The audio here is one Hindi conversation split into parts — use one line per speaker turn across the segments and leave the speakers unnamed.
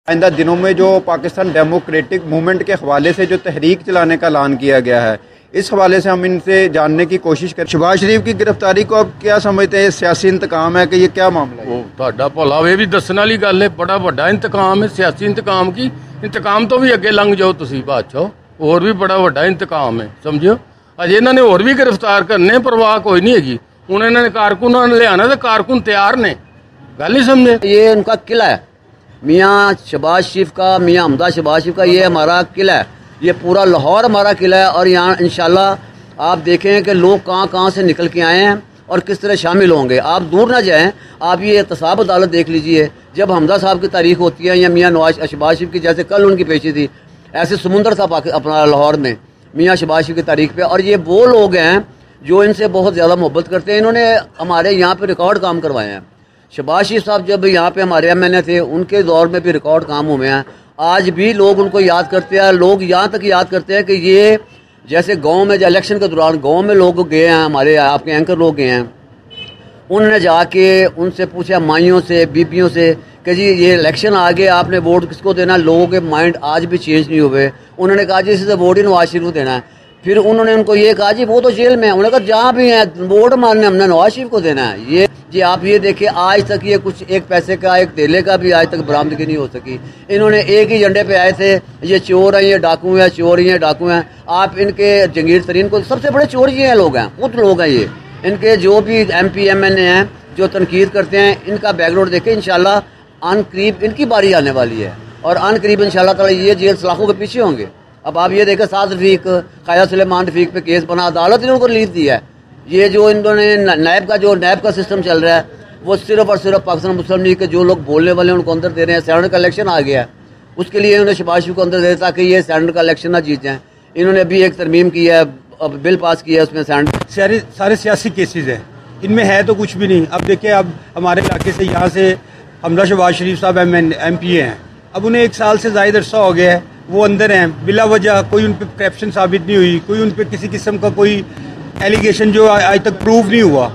आइंदा दिनों में जो पाकिस्तान डेमोक्रेटिक मूवमेंट के हवाले से जो तहरीक चलाने का ऐलान किया गया है, इस हवाले से हम इनसे जानने की कोशिश करें। शहबाज शरीफ की गिरफ्तारी को आप क्या समझते हैं? सियासी इंतकाम है कि ये क्या मामला है?
ਤੁਹਾਡਾ ਭਲਾ ਵੇ ਵੀ ਦੱਸਣ ਵਾਲੀ ਗੱਲ ਹੈ। बड़ा ਵੱਡਾ इंतकाम है, सियासी इंतकाम की इंतकाम तो भी अगे लंघ जाओ तुसी बादशाह, और भी बड़ा ਵੱਡਾ इंतकाम है समझो। अजे इन्होंने और भी गिरफ्तार करने, परवाह कोई नहीं हैगी। ਹੁਣ ਇਹਨਾਂ ਨੇ कारकुनां ने लियाना तो कारकुन तैयार ने, गल नहीं समझे।
ये उनका किला है मियाँ शहबाज शरीफ का, मियाँ हमजा शहबाज शरीफ का, ये हमारा किला है। ये पूरा लाहौर हमारा किला है। और यहाँ इंशाल्लाह आप देखें कि लोग कहाँ कहाँ से निकल के आए हैं और किस तरह शामिल होंगे। आप दूर ना जाएं, आप ये एहतसाब अदालत देख लीजिए। जब हमजा साहब की तारीख होती है या मियाँ नवाज शहबाज शरीफ की, जैसे कल उनकी पेशी थी, ऐसे समुंदर था अपना लाहौर में मियाँ शहबाज शरीफ की तारीख पे। और ये वो लोग हैं जो इनसे बहुत ज़्यादा मोहब्बत करते हैं। इन्होंने हमारे यहाँ पे रिकॉर्ड काम करवाए हैं। शहबाज शरीफ साहब जब यहाँ पे हमारे MNA थे, उनके दौर में भी रिकॉर्ड काम हुए हैं। आज भी लोग उनको याद करते हैं। लोग यहाँ तक याद करते हैं कि ये जैसे गांव में, जो इलेक्शन के दौरान गांव में लोग गए हैं, हमारे आपके एंकर लोग गए हैं, उन्होंने जाके उनसे पूछा माइयों से, बीबियों से कि जी ये इलेक्शन आ गए, आपने वोट किसको देना। लोगों के माइंड आज भी चेंज नहीं हुए। उन्होंने कहा जी इसे वोट ही नवाज शरीफ को देना है। फिर उन्होंने उनको ये कहा जी वो तो जेल में है। उन्होंने कहा जहाँ भी हैं वोट मारने हमने नवाज शरीफ को देना है। ये जी आप ये देखिए, आज तक ये कुछ एक पैसे का, एक तेले का भी आज तक बरामदगी नहीं हो सकी। इन्होंने एक ही झंडे पे आए थे, ये चोर हैं, ये डाकू हैं, चोर ही हैं, डाकू हैं। आप इनके जंगीर तरीन को, सबसे बड़े चोर ये हैं, लोग हैं, खुद लोग हैं ये। इनके जो भी MP MNA हैं जो तनकीद करते हैं, इनका बैकग्राउंड देखें। इंशाल्लाह अनकरीब इनकी बारी आने वाली है और अनकरीब इंशाल्लाह ताला ये जेल सलाखों के पीछे होंगे। अब आप ये देखें, साद रफीक, ख्वाजा सुलेमान रफीक पे केस बना, अदालत ने उनको रिलीज दिया है। ये जो इन्होंने नैब का सिस्टम चल रहा है, वो सिर्फ और सिर्फ पाकिस्तान मुस्लिम लीग के जो लोग बोलने वाले हैं उनको अंदर दे रहे हैं। सेनेट का इलेक्शन आ गया है, उसके लिए इन्होंने शहबाज शरीफ को अंदर दे ताकि ये सेनेट का इलेक्शन ना जीत जाएँ। इन्होंने अभी एक तरमीम की है, अब बिल पास किया है, उसमें सेनेट
सारे सियासी केसेज हैं, इनमें है तो कुछ भी नहीं। अब देखिए, अब हमारे इलाके से यहाँ से हमजा शहबाज शरीफ साहब MP हैं, अब उन्हें 1 साल से ज़ायद अरसा हो गया है, वो अंदर हैं बिला वजह। कोई उन पर करप्शन साबित नहीं हुई, कोई उन पर किसी किस्म का कोई एलिगेशन जो आज तक प्रूव नहीं हुआ।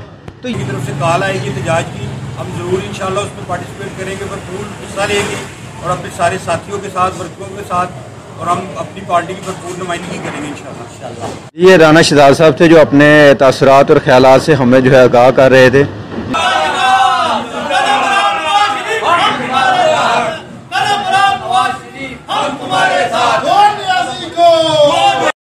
तो की तरफ से कॉल आएगी एहतजाज की, हम ज़रूर इंशाल्लाह उसमें पार्टिसिपेट करेंगे, भरपूर हिस्सा लेंगे और अपने सारे साथियों के साथ, वर्करों के साथ, और हम अपनी पार्टी की भरपूर नुमाइंदगी करेंगे इंशाल्लाह।
ये राना शहजाद साहब थे जो अपने तासुरात और ख्यालात से हमें जो है आगाह कर रहे थे।